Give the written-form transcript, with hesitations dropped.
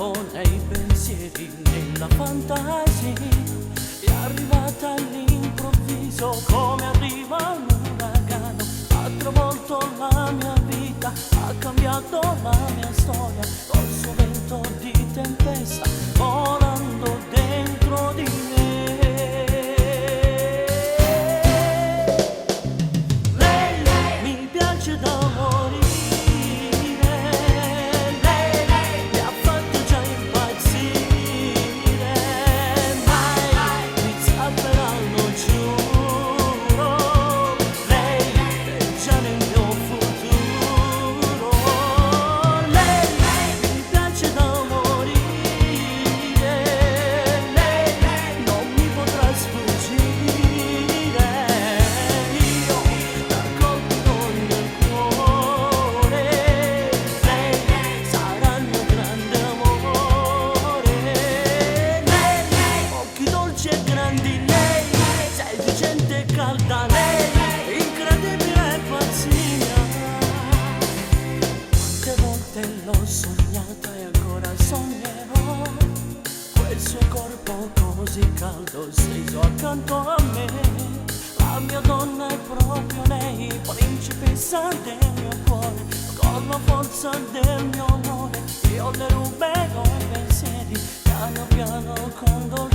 vagato nei pensieri, nella fantasia, è arrivata all'improvviso come arriva un uragano, ha travolto la mia vita, ha cambiato la mia storia, col suo vento di tempesta, volando dentro di me. Lei mi piace da morire. Calda lei, incredibile pazzia. Quante volte l'ho sognata e ancora sognerò, quel suo corpo così caldo steso accanto a me. La mia donna è proprio lei, principessa del mio cuore, con la forza del mio amore io le ruberò i pensieri, piano piano con dolore.